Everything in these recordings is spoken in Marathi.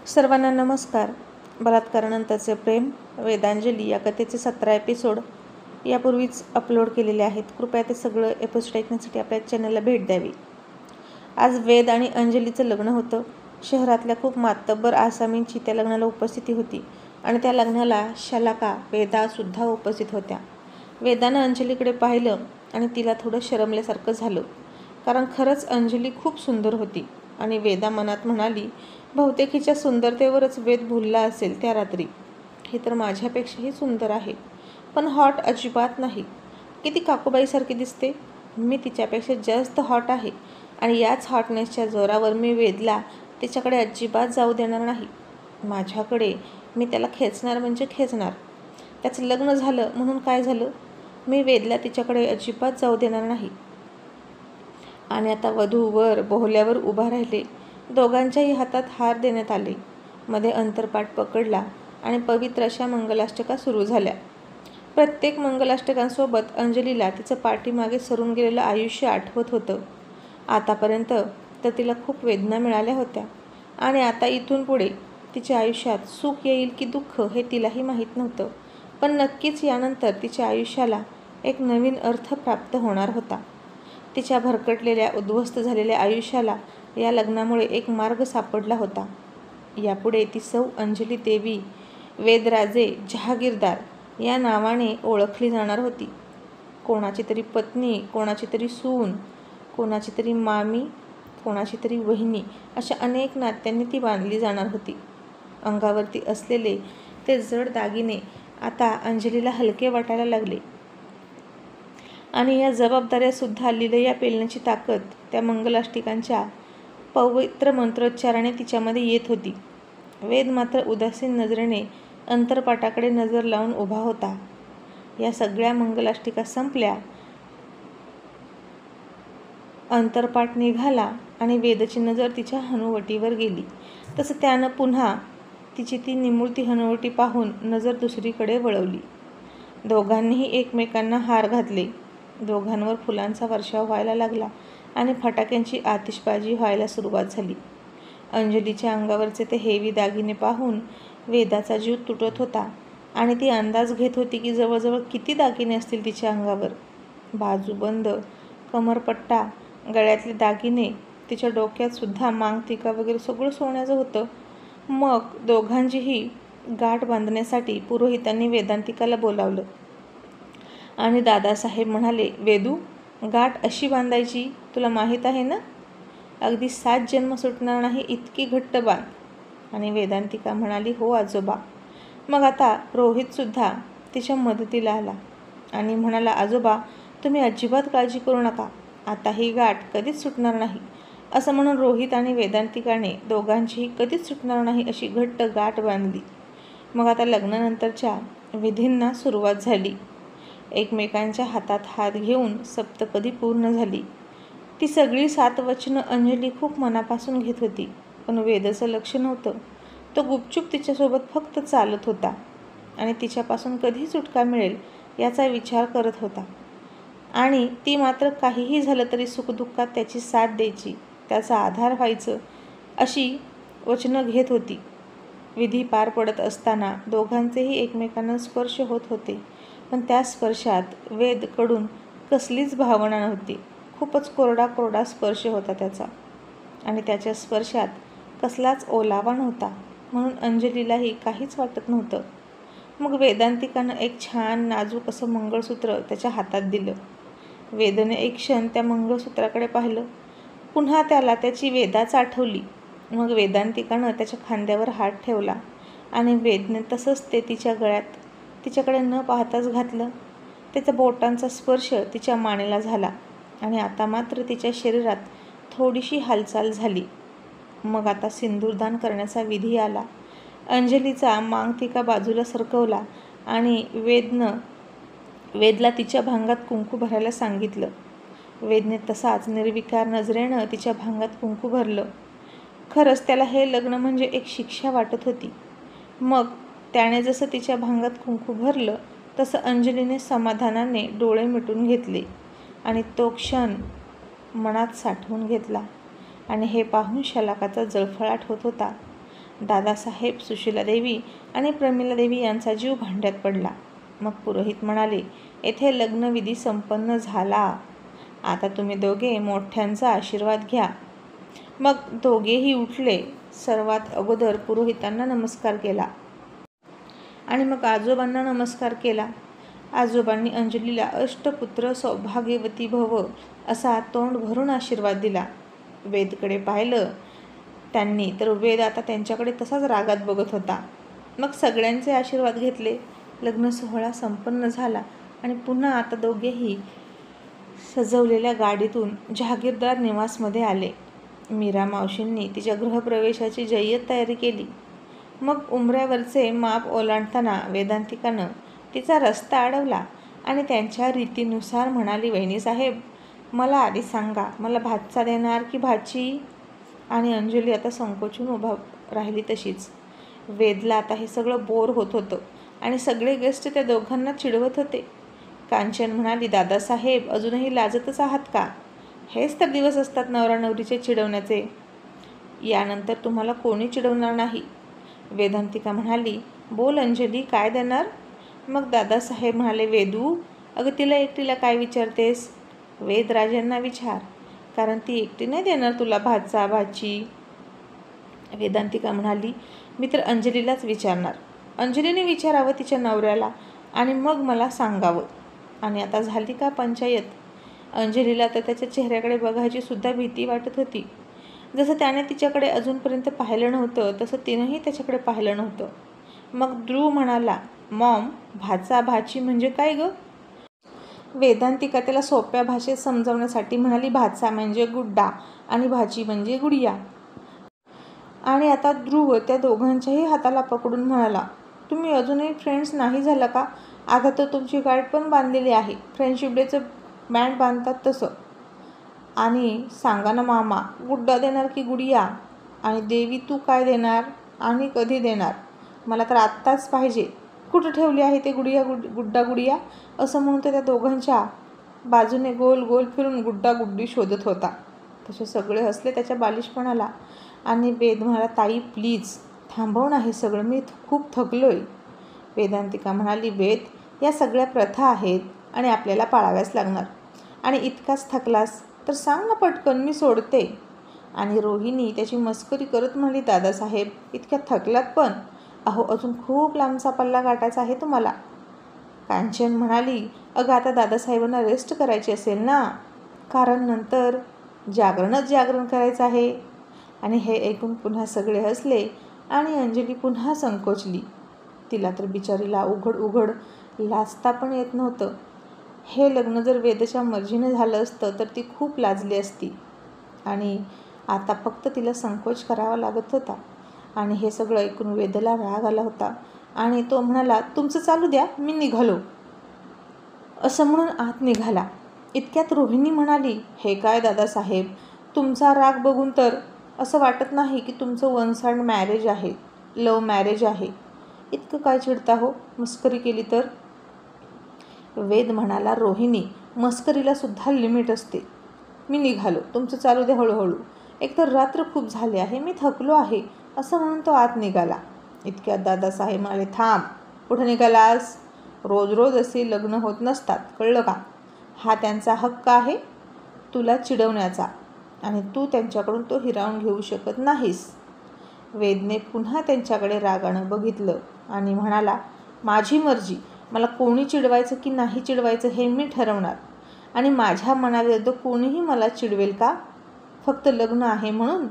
सर्वांना नमस्कार. बलात्कारानंतरचे प्रेम वेदांजली या कथेचे 17 एपिसोड यापूर्वीच अपलोड केलेले आहेत. कृपया ते सगळं एपिसोड ऐकण्यासाठी आपल्या चॅनलला भेट द्यावी. आज वेद आणि अंजलीचं लग्न होतं. शहरातल्या खूप मातब्बर आसामींची त्या लग्नाला उपस्थिती होती आणि त्या लग्नाला शलाका वेदासुद्धा उपस्थित होत्या. वेदानं अंजलीकडे पाहिलं आणि तिला थोडं शरमल्यासारखं झालं, कारण खरंच अंजली खूप सुंदर होती. आणि वेदा मनात म्हणाली, बहुतेक हिच्या सुंदरतेवरच वेद भुलला असेल त्या रात्री. ही तर माझ्यापेक्षाही सुंदर आहे, पण हॉट अजिबात नाही. किती काकूबाईसारखी दिसते. मी तिच्यापेक्षा जास्त हॉट आहे आणि याच हॉटनेसच्या जोरावर मी वेदला तिच्याकडे अजिबात जाऊ देणार नाही. माझ्याकडे मी त्याला खेचणार म्हणजे खेचणार. त्याचं लग्न झालं म्हणून काय झालं? मी वेदला तिच्याकडे अजिबात जाऊ देणार नाही. आणि आता वधूवर बोहल्यावर उभा राहिले. दोघांच्याही हातात हार देण्यात आले. मध्ये अंतरपाठ पकडला आणि पवित्र अशा मंगलाष्टका सुरू झाल्या. प्रत्येक मंगलाष्टकांसोबत अंजलीला तिचं पाठीमागे सरून गेलेलं आयुष्य आठवत होतं. आतापर्यंत तर तिला खूप वेदना मिळाल्या होत्या आणि आता इथून पुढे तिच्या आयुष्यात सुख येईल की दुःख हे तिलाही माहीत नव्हतं. पण नक्कीच यानंतर तिच्या आयुष्याला एक नवीन अर्थ प्राप्त होणार होता. तिच्या भरकटलेल्या उद्ध्वस्त झालेल्या आयुष्याला या लग्नामुळे एक मार्ग सापडला होता. यापुढे ती सौ अंजली देवी वेदराजे जहागीरदार या नावाने ओळखली जाणार होती. कोणाची तरी पत्नी, कोणाची तरी सून, कोणाची तरी मामी, कोणाची तरी वहिनी अशा अनेक नात्यांनी ती बांधली जाणार होती. अंगावरती असलेले ते जड दागिने आता अंजलीला हलके वाटायला लागले आणि या जबाबदाऱ्यासुद्धा लिलया पेलण्याची ताकद त्या मंगलाष्टिकांच्या पवित्र मंत्रोच्चाराने तिच्यामध्ये येत होती. वेद मात्र उदासीन नजरेने अंतरपाठाकडे नजर लावून उभा होता. या सगळ्या मंगलाष्टिका संपल्या. अंतरपाठ निघाला आणि वेदची नजर तिच्या हनुवटीवर गेली. तसं त्यानं पुन्हा तिची ती निमुळती हनुवटी पाहून नजर दुसरीकडे वळवली. दोघांनीही एकमेकांना हार घातले. दोघांवर फुलांचा वर्षाव व्हायला लागला आणि फटाक्यांची आतिषबाजी व्हायला सुरुवात झाली. अंजलीच्या अंगावरचे ते हेवी दागिने पाहून वेदाचा जीव तुटत होता आणि ती अंदाज घेत होती की जवळजवळ किती दागिने असतील तिच्या अंगावर. बाजूबंद, कमरपट्टा, गळ्यातले दागिने, तिच्या डोक्यात सुद्धा मांगटिका वगैरे सगळं सोन्याचं होतं. मग दोघांचीही गाठ बांधण्यासाठी पुरोहितांनी वेदांतिकाला बोलावलं आणि दादासाहेब म्हणाले, वेदू, गाठ अशी बांधायची, तुला माहीत आहे ना? अगदी 7 जन्म सुटणार नाही इतकी घट्ट बांध. आणि वेदांतिका म्हणाली, हो आजोबा. मग आता रोहितसुद्धा तिच्या मदतीला आला आणि म्हणाला, आजोबा, तुम्ही अजिबात काळजी करू नका, आता ही गाठ कधीच सुटणार नाही. असं म्हणून रोहित आणि वेदांतिकाने दोघांचीही कधीच सुटणार नाही अशी घट्ट गाठ बांधली. मग आता लग्नानंतरच्या विधींना सुरुवात झाली. एकमेकांच्या हातात हात घेऊन सप्तपदी पूर्ण झाली. ती सगळी 7 वचनं अंजली खूप मनापासून घेत होती, पण वेदचं लक्ष नव्हतं. तो गुपचूप तिच्यासोबत फक्त चालत होता आणि तिच्यापासून कधी सुटका मिळेल याचा विचार करत होता. आणि ती मात्र काहीही झालं तरी सुखदुःखात त्याची साथ द्यायची, त्याचा आधार व्हायचं अशी वचनं घेत होती. विधी पार पडत असताना दोघांचेही एकमेकांना स्पर्श होत होते, पण त्या स्पर्शात वेदकडून कसलीच भावना नव्हती. खूपच कोरडा कोरडा स्पर्श होता त्याचा आणि त्याच्या स्पर्शात कसलाच ओलावा नव्हता, म्हणून अंजलीलाही काहीच वाटत नव्हतं. मग वेदांतिकानं एक छान नाजूक असं मंगळसूत्र त्याच्या हातात दिलं. वेदने एक क्षण त्या मंगळसूत्राकडे पाहिलं. पुन्हा त्याला त्याची वेदाच आठवली. मग वेदांतिकानं त्याच्या खांद्यावर हात ठेवला आणि वेदने तसंच ते तिच्या गळ्यात तिच्याकडे न पाहताच घातलं. त्याच्या बोटांचा स्पर्श तिच्या मानेला झाला आणि आता मात्र तिच्या शरीरात थोडीशी हालचाल झाली. मग आता सिंदूरदान करण्याचा विधी आला. अंजलीचा मांगटिका बाजूला सरकवला आणि वेदला तिच्या भांगात कुंकू भरायला सांगितलं. वेदने तसाच निर्विकार नजरेनं तिच्या भांगात कुंकू भरलं. खरंच त्याला हे लग्न म्हणजे एक शिक्षा वाटत होती. मग त्याने जसं तिच्या भांगात कुंकू भरलं तसं अंजलीने समाधानाने डोळे मिटून घेतले आणि तो क्षण मनात साठवून घेतला. आणि हे पाहून शलाकाचा जळफळाट होत होता. दादासाहेब, सुशीलादेवी आणि प्रमिलादेवी यांचा जीव भांड्यात पडला. मग पुरोहित म्हणाले, येथे लग्नविधी संपन्न झाला. आता तुम्ही दोघे मोठ्यांचा आशीर्वाद घ्या. मग दोघेही उठले. सर्वात अगोदर पुरोहितांना नमस्कार केला आणि मग आजोबांना नमस्कार केला. आजोबांनी अंजलीला अष्टपुत्र सौभाग्यवती भव असा तोंड भरून आशीर्वाद दिला. वेदकडे पाहिलं त्यांनी तर वेद आता त्यांच्याकडे तसाच रागात बघत होता. मग सगळ्यांचे आशीर्वाद घेतले. लग्न सोहळा संपन्न झाला आणि पुन्हा आता दोघेही सजवलेल्या गाडीतून जहागीरदार निवासमध्ये आले. मीरा मावशींनी तिच्या गृहप्रवेशाची जय्यत तयारी केली. मग उंबऱ्यावरचे माप ओलांडताना वेदांतिकानं तिचा रस्ता अडवला आणि त्यांच्या रीतीनुसार म्हणाली, वहिनीसाहेब, मला आधी सांगा, मला भाचा देणार की भाची? आणि अंजली आता संकोचून उभा राहिली तशीच. वेदला आता हे सगळं बोर होत होतं आणि सगळे गेस्ट त्या दोघांना चिडवत होते. कांचन म्हणाली, दादासाहेब, अजूनही लाजतच आहात का? हेच तर दिवस असतात नवरा नवरीचे चिडवण्याचे. यानंतर तुम्हाला कोणी चिडवणार नाही. वेदांतिका म्हणाली, बोल अंजली, काय देणार? मग दादासाहेब म्हणाले, वेदू, अगं तिला एकटीला काय विचारतेस? वेदराजांना विचार, कारण ती एकटी नाही देणार तुला भाचा भाची. वेदांतिका म्हणाली, मी तर अंजलीलाच विचारणार. अंजलीने विचारावं तिच्या नवऱ्याला आणि मग मला सांगावं. आणि आता झाली का पंचायत? अंजलीला तर त्याच्या चेहऱ्याकडे बघायची सुद्धा भीती वाटत होती. जसं त्याने तिच्याकडे अजूनपर्यंत पाहिलं नव्हतं तसं तिनंही त्याच्याकडे पाहिलं नव्हतं. मग ध्रुव म्हणाला, मॉम, भाचा भाची म्हणजे काय गं? वेदांतिका त्याला सोप्या भाषेत समजवण्यासाठी म्हणाली, भाचा म्हणजे गुड्डा आणि भाची म्हणजे गुडिया. आणि आता ध्रुव त्या दोघांच्याही हाताला पकडून म्हणाला, तुम्ही अजूनही फ्रेंड्स नाही झाला का? आता तर तुमची गाठ पण बांधलेली आहे, फ्रेंडशिप डेचं बँड बांधतात तसं. आणि सांगा ना मामा, गुड्डा देणार की गुडिया? आणि देवी, तू काय देणार आणि कधी देणार? मला तर आत्ताच पाहिजे. कुठं ठेवली आहे ते गुड्डा गुडिया? असं म्हणून त्या दोघांच्या बाजूने गोल गोल फिरून गुड्डा गुड्डी शोधत होता. तसे सगळे हसले त्याच्या बालिशपणाला. आणि वेद म्हणाला, ताई प्लीज थांबव ना हे सगळं, मी खूप थकलोय. वेदांतिका म्हणाली, वेद, या सगळ्या प्रथा आहेत आणि आपल्याला पाळाव्याच लागणार. आणि इतकाच थकलास तर सांग ना पटकन, मी सोडते. आणि रोहिणी त्याची मस्करी करत म्हणाली, दादासाहेब, इतक्या थकलात पण? अहो, अजून खूप लांबचा पल्ला गाठायचा आहे तुम्हाला. कांचन म्हणाली, अगं आता दादासाहेबांना रेस्ट करायची असेल ना, कारण नंतर जागरण करायचं आहे. आणि हे ऐकून पुन्हा सगळे हसले आणि अंजली पुन्हा संकोचली. तिला तर बिचारीला उघड लाजता पण येत नव्हतं. हे लग्न जर वेदच्या मर्जीने झालं असतं तर ती खूप लाजली असती. आणि आता फक्त तिला संकोच करावा लागत होता. आणि हे सगळं ऐकून वेदला राग आला होता आणि तो म्हणाला, तुमचं चालू द्या, मी निघालो. असं म्हणून आत निघाला. इतक्यात रोहिणी म्हणाली, हे काय दादासाहेब, तुमचा राग बघून तर असं वाटत नाही की तुमचं वन साइड मॅरेज आहे, लव्ह मॅरेज आहे. इतकं काय चिडता हो, मस्करी केली तर? वेद म्हणाला, रोहिणी, मस्करीला सुद्धा लिमिट असते. मी निघालो, तुमचं चालू द्या हळूहळू. एकतर रात्र खूप झाली आहे, मी थकलो आहे. असं म्हणून तो आत निघाला. इतक्यात दादासाहेब म्हणाले, थांब, कुठं निघालास? रोज रोज असे लग्न होत नसतात, कळलं का? हा त्यांचा हक्क आहे तुला चिडवण्याचा आणि तू त्यांच्याकडून तो हिरावून घेऊ शकत नाहीस. वेदने पुन्हा त्यांच्याकडे रागानं बघितलं आणि म्हणाला, माझी मर्जी, मला कोणी चिडवायचं की नाही चिडवायचं हे मी ठरवणार. आणि माझ्या मनाविरुद्ध कोणीही मला चिडवेल का? फक्त लग्न आहे म्हणून?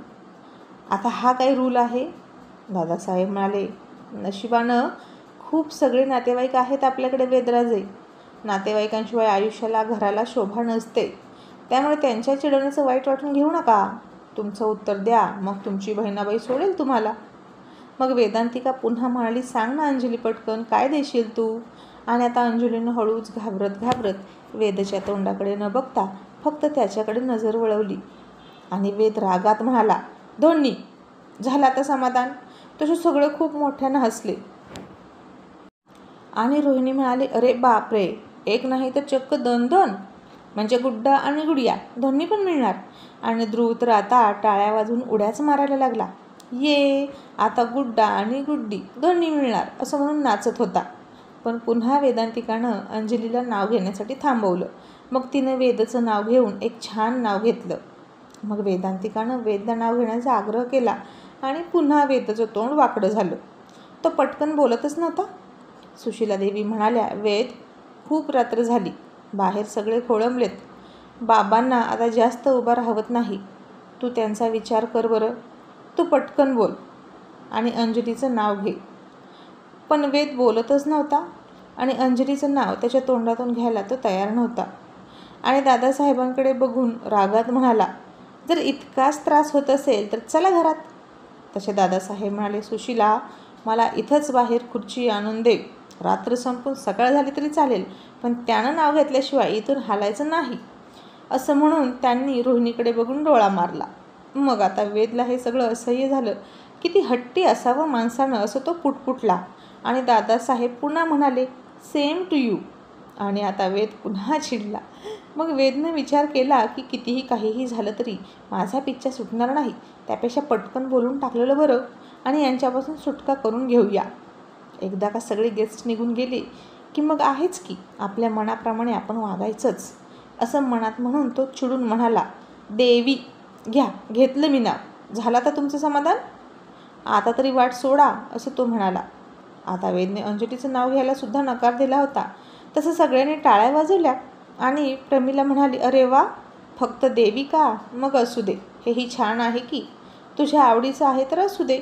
आता हा काही रूल आहे? दादासाहेब म्हणाले, नशिबानं खूप सगळे नातेवाईक आहेत आपल्याकडे वेदराजे. नातेवाईकांशिवाय आयुष्याला घराला शोभा नसते. त्यामुळे त्यांच्या चिडवण्याचं वाईट वाटून घेऊ नका. तुमचं उत्तर द्या, मग तुमची बहिणाबाई सोडेल तुम्हाला. मग वेदांतिका पुन्हा म्हणाली, सांग ना अंजली पटकन, काय देशील तू? आणि आता अंजलीनं हळूच घाबरत वेदच्या तोंडाकडे न बघता फक्त त्याच्याकडे नजर वळवली. आणि वेद रागात म्हणाला, धोंडी, झालं आता समाधान? तसे सगळे खूप मोठ्यानं हसले. आणि रोहिणी म्हणाली, अरे बापरे, एक नाही तर चक्क दोन, म्हणजे गुड्डा आणि गुडिया दोन्ही पण मिळणार. आणि ध्रुव तर आता टाळ्या वाजवून उड्याच मारायला लागला. ये आता गुड्डा आणि गुड्डी दोन्ही मिळणार असं म्हणून नाचत होता. पण पुन्हा वेदांतिकानं अंजलीला नाव घेण्यासाठी थांबवलं. मग तिनं वेदचं नाव घेऊन एक छान नाव घेतलं. मग वेदांतिकानं वेदला नाव घेण्याचा आग्रह केला आणि पुन्हा वेदचं तोंड वाकडं झालं. तो पटकन बोलतच नव्हता. सुशीलादेवी म्हणाल्या, वेद, खूप रात्र झाली, बाहेर सगळे खोळंबलेत. बाबांना आता जास्त उभा राहवत नाही. तू त्यांचा विचार कर बरं. तू पटकन बोल आणि अंजलीचं नाव घे. पण वेद बोलतच नव्हता आणि अंजलीचं नाव त्याच्या तोंडातून घ्यायला तो तयार नव्हता. आणि दादासाहेबांकडे बघून रागात म्हणाला, जर इतकाच त्रास होत असेल तर चला घरात. तसे दादासाहेब म्हणाले, सुशीला, मला इथंच बाहेर खुर्ची आणून दे. रात्र संपून सकाळ झाली तरी चालेल, पण त्यानं नाव घेतल्याशिवाय इथून हालायचं नाही. असं म्हणून त्यांनी रोहिणीकडे बघून डोळा मारला. मग आता वेदला हे सगळं असह्य झालं. किती हट्टी असावं माणसानं असं तो पुटपुटला. आणि दादासाहेब पुन्हा म्हणाले, सेम टू यू. आणि आता वेद पुन्हा चिडला. मग वेदनं विचार केला की कितीही काहीही झालं तरी माझा पिच्छा सुटणार नाही. त्यापेक्षा पटकन बोलून टाकलेलं बरं आणि यांच्यापासून सुटका करून घेऊया. एकदा का सगळे गेस्ट निघून गेले की मग आहेच की आपल्या मनाप्रमाणे आपण वागायचंच. असं मनात म्हणून तो चिडून म्हणाला, देवी, घ्या, घेतलं मी नाव. झालं आता तुमचं समाधान? आता तरी वाट सोडा, असं तो म्हणाला. आता वेदने अंजलीचं नाव घ्यायला सुद्धा नकार दिला होता. तसं सगळ्यांनी टाळ्या वाजवल्या आणि प्रमिला म्हणाली, अरे वा, फक्त देवी का? मग असू दे, हेही छान आहे की. तुझ्या आवडीचं आहे तर असू दे.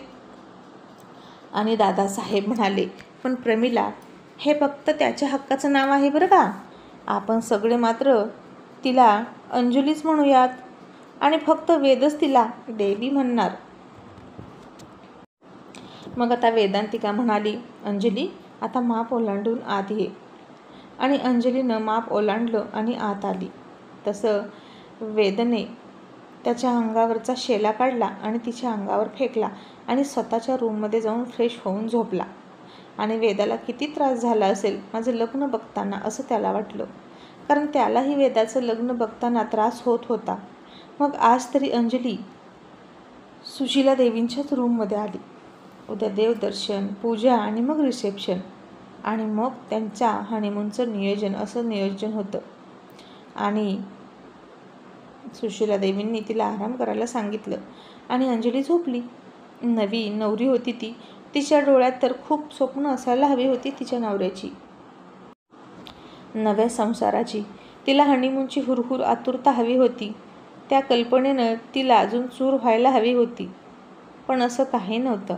आणि दादासाहेब म्हणाले, पण प्रमिला, हे फक्त त्याच्या हक्काचं नाव आहे बरं का. आपण सगळे मात्र तिला अंजलीच म्हणूयात आणि फक्त वेदच तिला देवी म्हणणार. मग आता वेदांतिका म्हणाली, अंजली, आता माप ओलांडून आत ये. आणि अंजलीनं माप ओलांडलं आणि आत आली. तसं वेदने त्याच्या अंगावरचा शेला काढला आणि तिच्या अंगावर फेकला आणि स्वतःच्या रूममध्ये जाऊन फ्रेश होऊन झोपला. आणि वेदाला किती त्रास झाला असेल माझं लग्न बघताना, असं त्याला वाटलं. कारण त्यालाही वेदाचं लग्न बघताना त्रास होत होता. मग आज तरी अंजली सुशीला देवींच्याच रूममध्ये आली. उद्या देवदर्शन, पूजा आणि मग रिसेप्शन आणि मग त्यांच्या हनीमूनचं नियोजन, असं नियोजन होतं. आणि सुशीला देवींनी तिला आराम करायला सांगितलं आणि अंजली झोपली. नवी नवरी होती ती. तिच्या डोळ्यात तर खूप स्वप्न असायला हवी होती तिच्या नवऱ्याची, नव्या संसाराची. तिला हनीमूनची हुरहुर आतुरता हवी होती. त्या कल्पनेनं तिला अजून चूर व्हायला हवी होती. पण असं काही नव्हतं.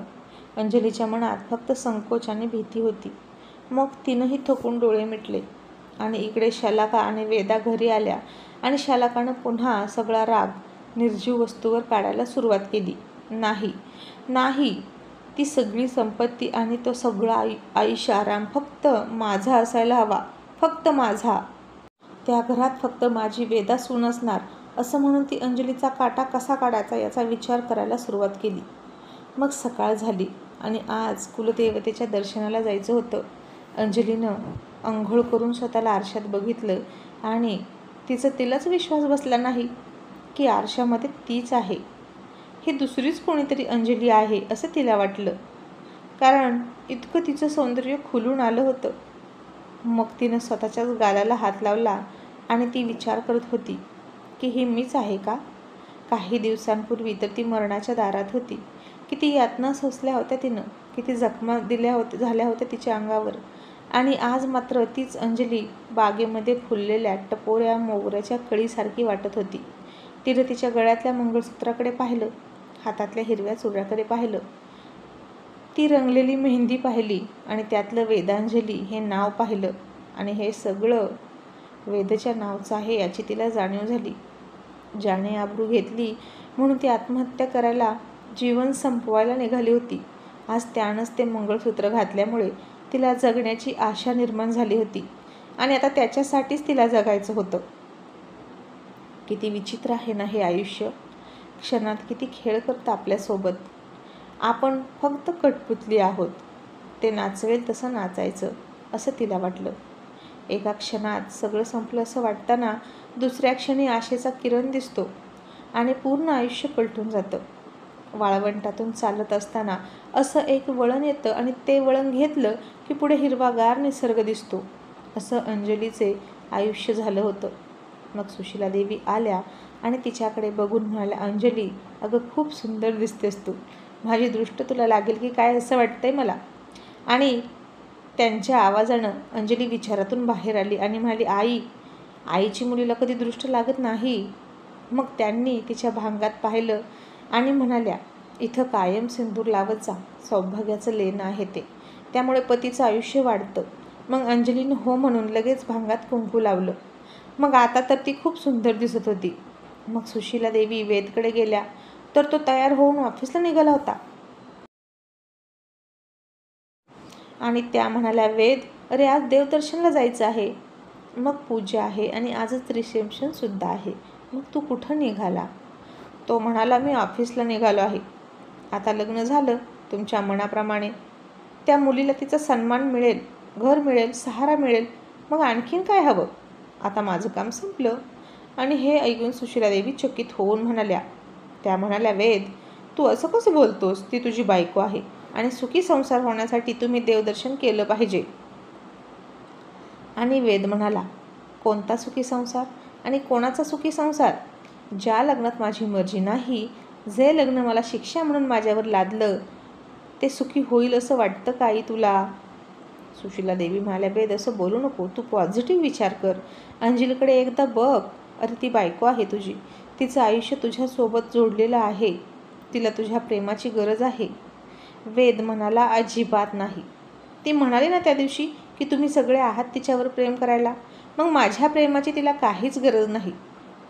अंजलीच्या मनात फक्त संकोच आणि भीती होती. मग तिनंही थकून डोळे मिटले. आणि इकडे शालाका आणि वेदा घरी आल्या आणि शालाकानं पुन्हा सगळा राग निर्जीव वस्तूवर काढायला सुरुवात केली. नाही नाही, ती सगळी संपत्ती आणि तो सगळा आयुष्य आराम फक्त माझा असायला हवा, फक्त माझा. त्या घरात फक्त माझी वेदा सून असणार, असं म्हणून ती अंजलीचा काटा कसा काढायचा याचा विचार करायला सुरुवात केली. मग सकाळ झाली आणि आज कुलदेवतेच्या दर्शनाला जायचं होतं. अंजलीनं अंघोळ करून स्वतःला आरशात बघितलं आणि तिलाच विश्वास बसला नाही की आरशामध्ये तीच आहे. ही दुसरीच कोणीतरी अंजली आहे असं तिला वाटलं. कारण इतकं तिचं सौंदर्य खुलून आलं होतं. मग तिनं स्वतःच्याच गालाला हात लावला आणि ती विचार करत होती की ही मीच आहे का? काही दिवसांपूर्वी तर ती मरणाच्या दारात होती. किती यातना सोसल्या होत्या तिनं, किती जखमा झाल्या होत्या तिच्या अंगावर. आणि आज मात्र तीच अंजली बागेमध्ये फुललेल्या टपोऱ्या मोगऱ्याच्या कळीसारखी वाटत होती. तिनं तिच्या गळ्यातल्या मंगळसूत्राकडे पाहिलं, हातातल्या हिरव्या चुऱ्याकडे पाहिलं, ती रंगलेली मेहंदी पाहिली आणि त्यातलं वेदांजली हे नाव पाहिलं. आणि हे सगळं वेदच्या नावचं आहे याची तिला जाणीव झाली. ज्याने आबरू घेतली म्हणून ती आत्महत्या करायला, जीवन संपवायला निघाली होती. आज त्यानंच ते मंगळसूत्र घातल्यामुळे तिला जगण्याची आशा निर्माण झाली होती आणि आता त्याच्यासाठीच तिला जगायचं होतं. किती विचित्र आहे ना हे आयुष्य. क्षणात किती खेळ करतं आपल्यासोबत. आपण फक्त कठपुतली आहोत. ते नाचवेल तसं नाचायचं, असं तिला वाटलं. एका क्षणात सगळं संपलं असं वाटताना दुसऱ्या क्षणी आशेचा किरण दिसतो आणि पूर्ण आयुष्य पलटून जातं. वाळवंटातून चालत असताना असं एक वळण येतं आणि ते वळण घेतलं की पुढे हिरवागार निसर्ग दिसतो. असं अंजलीचे आयुष्य झालं होतं. मग सुशीला देवी आल्या आणि तिच्याकडे बघून म्हणाल्या, अंजली, अगं खूप सुंदर दिसतेस तू. माझी दृष्ट तुला लागेल की काय असं वाटतंय मला. आणि त्यांच्या आवाजानं अंजली विचारातून बाहेर आली आणि म्हणाली, आईची मुलीला कधी दृष्ट लागत नाही. मग त्यांनी तिच्या भांगात पाहिलं आणि म्हणाल्या, इथं कायम सिंदूर लावत जा, सौभाग्याचं लेणं आहे ते, त्यामुळे पतीचं आयुष्य वाढतं. मग अंजलीनं हो म्हणून लगेच भांगात कुंकू लावलं. मग आता तर ती खूप सुंदर दिसत होती. मग सुशीला देवी वेदकडे गेल्या तर तो तयार होऊन ऑफिसला निघाला होता. आणि त्या म्हणाल्या, वेद, अरे आज देवदर्शनला जायचं आहे. मग पूजा आहे आणि आजच रिसेप्शनसुद्धा आहे. मग तू कुठं निघाला? तो म्हणाला, मी ऑफिसला निघालो आहे. आता लग्न झालं तुमच्या मनाप्रमाणे. त्या मुलीला तिचा सन्मान मिळेल, घर मिळेल, सहारा मिळेल. मग आणखीन काय हवं? आता माझं काम संपलं. आणि हे ऐकून सुशीला देवी चकित होऊन म्हणाल्या. त्या म्हणाल्या, वेद, तू असं कसं बोलतोस? ती तुझी बायको आहे आणि सुखी संसार होण्यासाठी तुम्ही देवदर्शन केलं पाहिजे. आणि वेद म्हणाला, कोणता सुखी संसार आणि कोणाचा सुखी संसार? ज्या लग्नात माझी मर्जी नाही, जे लग्न मला शिक्षा म्हणून माझ्यावर लादलं, ते सुखी होईल असं वाटतं का आई तुला? सुशीला देवी म्हणाल्या, वेद, असं बोलू नको. तू पॉझिटिव्ह विचार कर. अंजलीकडे एकदा बघ. अरे ती बायको आहे तुझी. तिचं आयुष्य तुझ्यासोबत जोडलेलं आहे. तिला तुझ्या प्रेमाची गरज आहे. वेद म्हणाला, अजिबात नाही. ती म्हणाली ना त्या दिवशी की तुम्ही सगळे आहात तिच्यावर प्रेम करायला. मग माझ्या प्रेमाची तिला काहीच गरज नाही.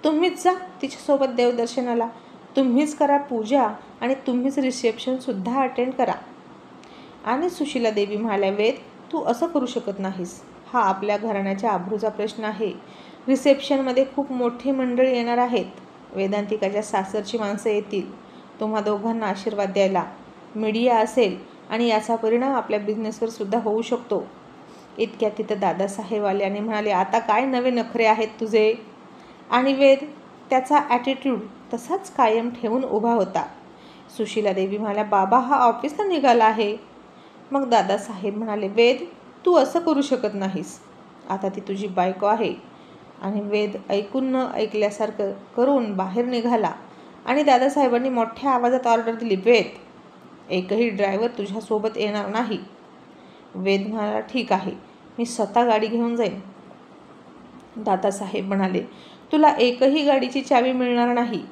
तुम्हीच जा तिच्यासोबत देवदर्शनाला. तुम्हीच करा पूजा आणि तुम्हीच रिसेप्शनसुद्धा अटेंड करा. आणि सुशीला देवी म्हणाल्या, वेद, तू असं करू शकत नाहीस. हा आपल्या घराण्याच्या आबरूचा प्रश्न आहे. रिसेप्शनमध्ये खूप मोठी मंडळी येणार आहेत. वेदांतिकाच्या सासरची माणसं येतील तुम्हा दोघांना आशीर्वाद द्यायला. मीडिया असेल आणि याचा परिणाम आपल्या बिझनेसवर सुद्धा होऊ शकतो. इतक्यात तिथं दादासाहेब आले आणि म्हणाले, आता काय नवे नखरे आहेत तुझे? आणि वेद त्याचा ॲटिट्यूड तसाच कायम ठेवून उभा होता. सुशीला देवी म्हणाल्या, बाबा, हा ऑफिसला निघाला आहे. मग दादासाहेब म्हणाले, वेद, तू असं करू शकत नाहीस. आता ती तुझी बायको आहे. आणि वेद ऐकून न ऐकल्यासारखं करून बाहेर निघाला. आणि दादासाहेबांनी मोठ्या आवाजात ऑर्डर दिली, वेद, एकही ड्रायव्हर तुझ्यासोबत येणार नाही. वेद म्हणाला, ठीक आहे, मी स्वतः गाडी घेऊन जाईन. दादासाहेब म्हणाले, तुला एकही गाडीची चावी मिळणार नाही.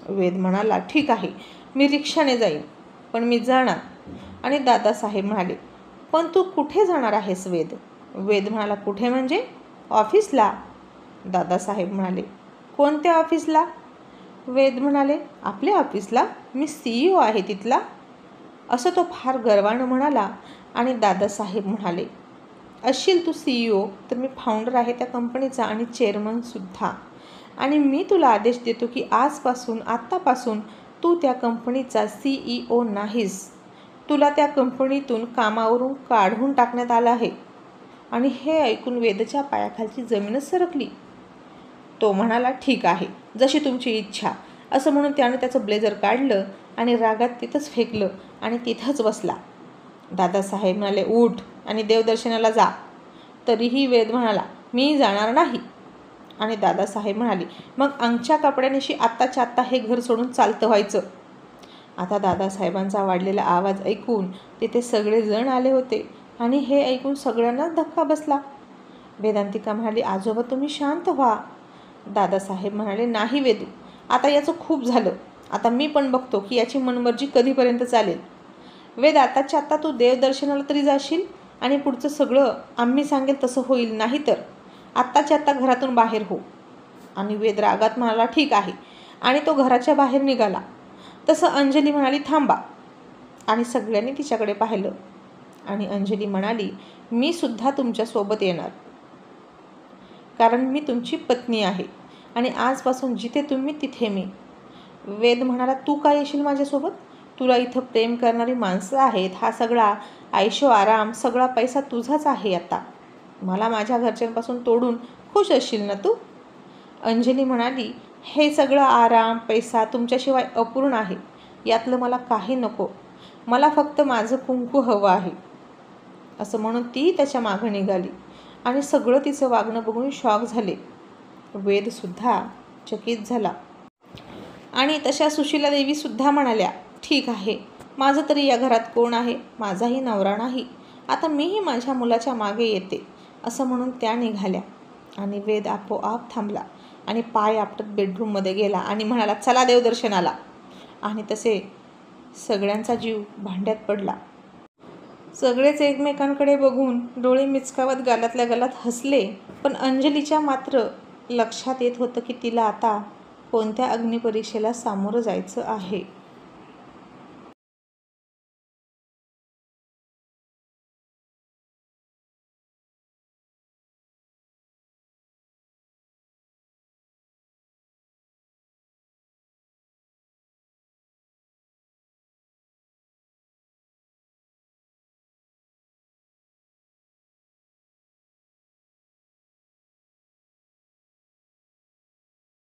वेद म्हणाला, ठीक आहे, मी रिक्षाने जाईन, पण मी जाणार. आणि दादासाहेब म्हणाले, पण तू कुठे जाणार आहेस वेद? वेद म्हणाला, कुठे म्हणजे? ऑफिसला. दादासाहेब म्हणाले, कोणत्या ऑफिसला? वेद म्हणाले, आपल्या ऑफिसला. मी CEO आहे तिथला. असं तो फार गर्वानं म्हणाला. आणि दादासाहेब म्हणाले, असशील तू CEO, तर मी फाउंडर आहे त्या कंपनीचा आणि चेअरमनसुद्धा. आणि मी तुला आदेश देतो की आत्तापासून तू त्या कंपनीचा CEO नाहीस. तुला त्या कंपनीतून कामावरून काढून टाकण्यात आलं आहे. आणि हे ऐकून वेदच्या पायाखालची जमीनच सरकली. तो म्हणाला, ठीक आहे, जशी तुमची इच्छा. असं म्हणून त्यानं त्याचं ब्लेझर काढलं आणि रागात तिथंच फेकलं आणि तिथंच बसला. दादासाहेब म्हणाले, उठ आणि देवदर्शनाला जा. तरीही वेद म्हणाला, मी जाणार नाही. आणि दादासाहेब म्हणाले, मग अंगच्या कपड्यानिशी आत्ताच्या आत्ता हे घर सोडून चालतं व्हायचं. आता दादासाहेबांचा वाढलेला आवाज ऐकून तिथे सगळेजण आले होते आणि हे ऐकून सगळ्यांनाच धक्का बसला. वेदांतिका म्हणाली, आजोबा, तुम्ही शांत व्हा. दादासाहेब म्हणाले, नाही वेदू, आता याचं खूप झालं. आता मी पण बघतो की याची मनमर्जी कधीपर्यंत चालेल. वेद, आताच्या आत्ता तू देवदर्शनाला तरी जाशील आणि पुढचं सगळं आम्ही सांगेल तसं होईल. नाही तर आत्ताच्या आत्ता घरातून बाहेर हो. आणि वेद रागात म्हणाला, ठीक आहे. आणि तो घराच्या बाहेर निघाला. तसं अंजली म्हणाली, थांबा. आणि सगळ्यांनी तिच्याकडे पाहिलं. आणि अंजली म्हणाली, मी सुद्धा तुमच्यासोबत येणार, कारण मी तुमची पत्नी आहे आणि आजपासून जिथे तुम्ही तिथे मी. वेद म्हणाला, तू काय येशील माझ्यासोबत? तुला इथं प्रेम करणारी माणसं आहेत. हा सगळा ऐशो आराम, सगळा पैसा तुझाच आहे. आता मला माझ्या घरच्यांपासून तोडून खुश असशील ना तू? अंजली म्हणाली, हे सगळं आराम, पैसा तुमच्याशिवाय अपूर्ण आहे. यातलं मला काही नको, मला फक्त माझं कुंकू हवं आहे, असं म्हणून ती त्याच्या मागं निघाली आणि सगळं तिचं वागणं बघून शॉक झाले. वेदसुद्धा चकित झाला. आणि तशा सुशीला देवीसुद्धा म्हणाल्या, ठीक आहे, माझं तरी या घरात कोण आहे, माझाही नवरा नाही, आता मीही माझ्या मुलाच्या मागे येते, असं म्हणून त्या निघाल्या. आणि वेद आपोआप थांबला आणि पाय आपटत बेडरूममध्ये गेला आणि म्हणाला, चला देवदर्शनाला. आणि तसे सगळ्यांचा जीव भांड्यात पडला. सगळेच एकमेकांकडे बघून डोळे मिचकावत गालातल्या गालात हसले. पण अंजलीच्या मात्र लक्षात येत होतं की तिला आता कोणत्या अग्निपरीक्षेला सामोरं जायचं आहे.